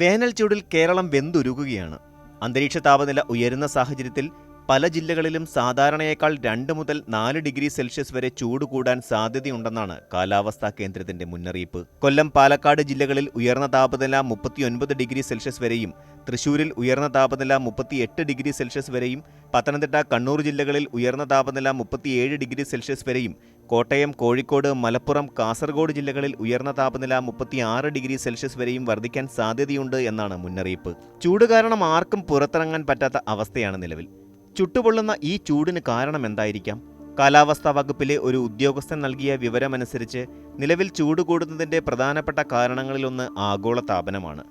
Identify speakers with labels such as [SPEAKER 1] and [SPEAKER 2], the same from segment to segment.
[SPEAKER 1] വേനൽ ചൂടിൽ കേരളം വെന്തുരുകുകയാണ്. അന്തരീക്ഷ താപനില ഉയരുന്ന സാഹചര്യത്തിൽ പല ജില്ലകളിലും സാധാരണയേക്കാൾ 2 മുതൽ 4 ഡിഗ്രി സെൽഷ്യസ് വരെ ചൂട് കൂടാൻ സാധ്യതയുണ്ടെന്നാണ് കാലാവസ്ഥാ കേന്ദ്രത്തിന്റെ മുന്നറിയിപ്പ്. കൊല്ലം, പാലക്കാട് ജില്ലകളിൽ ഉയർന്ന താപനില 39 ഡിഗ്രി സെൽഷ്യസ് വരെയും, തൃശൂരിൽ ഉയർന്ന താപനില 38 ഡിഗ്രി സെൽഷ്യസ് വരെയും, പത്തനംതിട്ട, കണ്ണൂർ ജില്ലകളിൽ ഉയർന്ന താപനില 37 ഡിഗ്രി സെൽഷ്യസ് വരെയും, കോട്ടയം, കോഴിക്കോട്, മലപ്പുറം, കാസർഗോഡ് ജില്ലകളിൽ ഉയർന്ന താപനില 36 ഡിഗ്രി സെൽഷ്യസ് വരെയും വർദ്ധിക്കാൻ സാധ്യതയുണ്ട് എന്നാണ് മുന്നറിയിപ്പ്. ചൂട് കാരണം ആർക്കും പുറത്തിറങ്ങാൻ പറ്റാത്ത അവസ്ഥയാണ് നിലവിൽ. ചുട്ടുപൊള്ളുന്ന ഈ ചൂടിന് കാരണം എന്തായിരിക്കാം? കാലാവസ്ഥാ വകുപ്പിലെ ഒരു ഉദ്യോഗസ്ഥൻ നൽകിയ വിവരമനുസരിച്ച് നിലവിൽ ചൂട് കൂടുന്നതിൻ്റെ പ്രധാനപ്പെട്ട കാരണങ്ങളിലൊന്ന് ആഗോളതാപനമാണ്.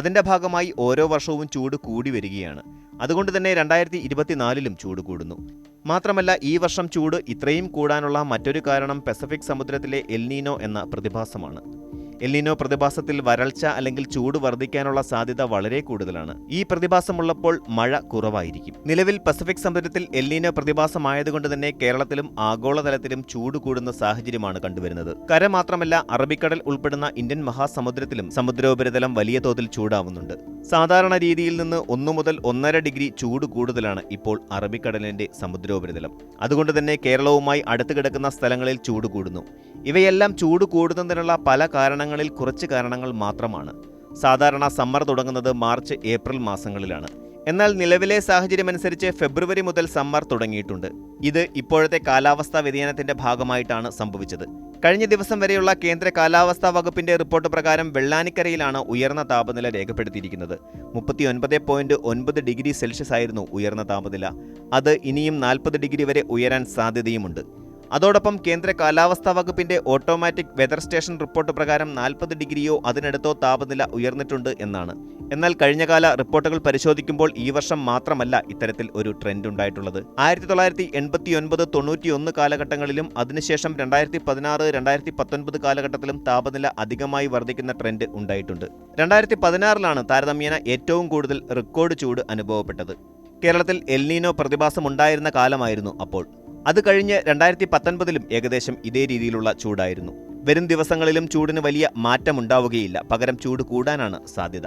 [SPEAKER 1] അതിൻ്റെ ഭാഗമായി ഓരോ വർഷവും ചൂട് കൂടി വരികയാണ്. അതുകൊണ്ട് തന്നെ 2024ലും ചൂട് കൂടുന്നു. മാത്രമല്ല, ഈ വർഷം ചൂട് ഇത്രയും കൂടാനുള്ള മറ്റൊരു കാരണം പസഫിക് സമുദ്രത്തിലെ എൽനീനോ എന്ന പ്രതിഭാസമാണ്. എൽനീനോ പ്രതിഭാസത്തിൽ വരൾച്ച അല്ലെങ്കിൽ ചൂട് വർദ്ധിക്കാനുള്ള സാധ്യത വളരെ കൂടുതലാണ്. ഈ പ്രതിഭാസമുള്ളപ്പോൾ മഴ കുറവായിരിക്കും. നിലവിൽ പസഫിക് സമുദ്രത്തിൽ എൽനീനോ പ്രതിഭാസമായതുകൊണ്ട് തന്നെ കേരളത്തിലും ആഗോളതലത്തിലും ചൂട് കൂടുന്ന സാഹചര്യമാണ് കണ്ടുവരുന്നത്. കര മാത്രമല്ല, അറബിക്കടൽ ഉൾപ്പെടുന്ന ഇന്ത്യൻ മഹാസമുദ്രത്തിലും സമുദ്രോപരിതലം വലിയ തോതിൽ ചൂടാവുന്നുണ്ട്. സാധാരണ രീതിയിൽ നിന്ന് 1 മുതൽ 1.5 ഡിഗ്രി ചൂട് കൂടുതലാണ് ഇപ്പോൾ അറബിക്കടലിന്റെ സമുദ്രോപരിതലം. അതുകൊണ്ട് തന്നെ കേരളവുമായി അടുത്ത് കിടക്കുന്ന സ്ഥലങ്ങളിൽ ചൂട് കൂടുന്നു. ഇവയെല്ലാം ചൂട് കൂടുന്നതിനുള്ള പല കാരണങ്ങളിൽ കുറച്ച് കാരണങ്ങൾ മാത്രമാണ്. സാധാരണ സമ്മർ തുടങ്ങുന്നത് മാർച്ച്, ഏപ്രിൽ മാസങ്ങളിലാണ്. എന്നാൽ നിലവിലെ സാഹചര്യമനുസരിച്ച് ഫെബ്രുവരി മുതൽ സമ്മർ തുടങ്ങിയിട്ടുണ്ട്. ഇത് ഇപ്പോഴത്തെ കാലാവസ്ഥാ വ്യതിയാനത്തിന്റെ ഭാഗമായിട്ടാണ് സംഭവിച്ചത്. കഴിഞ്ഞ ദിവസം വരെയുള്ള കേന്ദ്ര കാലാവസ്ഥാ വകുപ്പിന്റെ റിപ്പോർട്ട് പ്രകാരം വെള്ളാനിക്കരയിലാണ് ഉയർന്ന താപനില രേഖപ്പെടുത്തിയിരിക്കുന്നത്. 39.9 ഡിഗ്രി സെൽഷ്യസ് ആയിരുന്നു ഉയർന്ന താപനില. അത് ഇനിയും 40 ഡിഗ്രി വരെ ഉയരാൻ സാധ്യതയുമുണ്ട്. അതോടൊപ്പം കേന്ദ്ര കാലാവസ്ഥാ വകുപ്പിന്റെ ഓട്ടോമാറ്റിക് വെതർ സ്റ്റേഷൻ റിപ്പോർട്ട് പ്രകാരം 40 ഡിഗ്രിയോ അതിനടുത്തോ താപനില ഉയർന്നിട്ടുണ്ട് എന്നാണ്. എന്നാൽ കഴിഞ്ഞകാല റിപ്പോർട്ടുകൾ പരിശോധിക്കുമ്പോൾ ഈ വർഷം മാത്രമല്ല ഇത്തരത്തിൽ ഒരു ട്രെൻഡ് ഉണ്ടായിട്ടുള്ളത്. 1989, 91 കാലഘട്ടങ്ങളിലും അതിനുശേഷം 2016, 2019 കാലഘട്ടത്തിലും താപനില അധികമായി വർദ്ധിക്കുന്ന ട്രെൻഡ് ഉണ്ടായിട്ടുണ്ട്. 2016ലാണ് താരതമ്യേന ഏറ്റവും കൂടുതൽ റെക്കോർഡ് ചൂട് അനുഭവപ്പെട്ടത്. കേരളത്തിൽ എൽനീനോ പ്രതിഭാസം ഉണ്ടായിരുന്ന കാലമായിരുന്നു അപ്പോൾ. അത് കഴിഞ്ഞ് 2019ലും ഏകദേശം ഇതേ രീതിയിലുള്ള ചൂടായിരുന്നു. വരും ദിവസങ്ങളിലും ചൂടിന് വലിയ മാറ്റമുണ്ടാവുകയില്ല. പകരം ചൂട് കൂടാനാണ് സാധ്യത.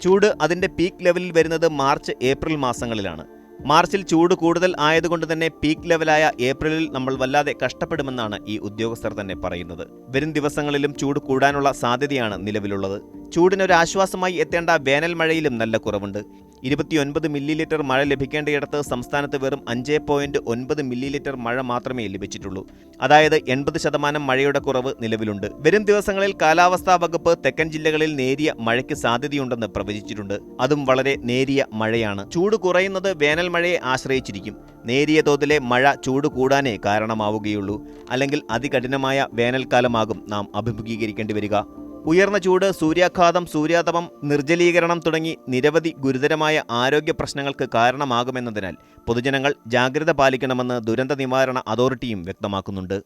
[SPEAKER 1] ചൂട് അതിൻ്റെ പീക്ക് ലെവലിൽ വരുന്നത് മാർച്ച്, ഏപ്രിൽ മാസങ്ങളിലാണ്. മാർച്ചിൽ ചൂട് കൂടുതൽ ആയതുകൊണ്ട് തന്നെ പീക്ക് ലെവലായ ഏപ്രിലിൽ നമ്മൾ വല്ലാതെ കഷ്ടപ്പെടുമെന്നാണ് ഈ ഉദ്യോഗസ്ഥർ തന്നെ പറയുന്നത്. വരും ദിവസങ്ങളിലും ചൂട് കൂടാനുള്ള സാധ്യതയാണ് നിലവിലുള്ളത്. ചൂടിനൊരാശ്വാസമായി എത്തേണ്ട വേനൽ മഴയിലും നല്ല കുറവുണ്ട്. 29 മില്ലിലിറ്റർ മഴ ലഭിക്കേണ്ടയിടത്ത് സംസ്ഥാനത്ത് വെറും 5.9 മില്ലിലിറ്റർ മഴ മാത്രമേ ലഭിച്ചിട്ടുള്ളൂ. അതായത് 80% മഴയുടെ കുറവ് നിലവിലുണ്ട്. വരും ദിവസങ്ങളിൽ കാലാവസ്ഥാ വകുപ്പ് തെക്കൻ ജില്ലകളിൽ നേരിയ മഴയ്ക്ക് സാധ്യതയുണ്ടെന്ന് പ്രവചിച്ചിട്ടുണ്ട്. അതും വളരെ നേരിയ മഴയാണ്. ചൂട് കുറയുന്നത് വേനൽ മഴയെ ആശ്രയിച്ചിരിക്കും. നേരിയ തോതിലെ മഴ ചൂട് കൂടാനേ കാരണമാവുകയുള്ളൂ. അല്ലെങ്കിൽ അതികഠിനമായ വേനൽക്കാലമാകും നാം അഭിമുഖീകരിക്കേണ്ടി വരിക. ഉയർന്ന ചൂട്, സൂര്യാഘാതം, സൂര്യാതപം, നിർജ്ജലീകരണം തുടങ്ങി നിരവധി ഗുരുതരമായ ആരോഗ്യ പ്രശ്നങ്ങൾക്ക് കാരണമാകുമെന്നതിനാൽ പൊതുജനങ്ങൾ ജാഗ്രത പാലിക്കണമെന്ന് ദുരന്ത നിവാരണ അതോറിറ്റിയും വ്യക്തമാക്കുന്നുണ്ട്.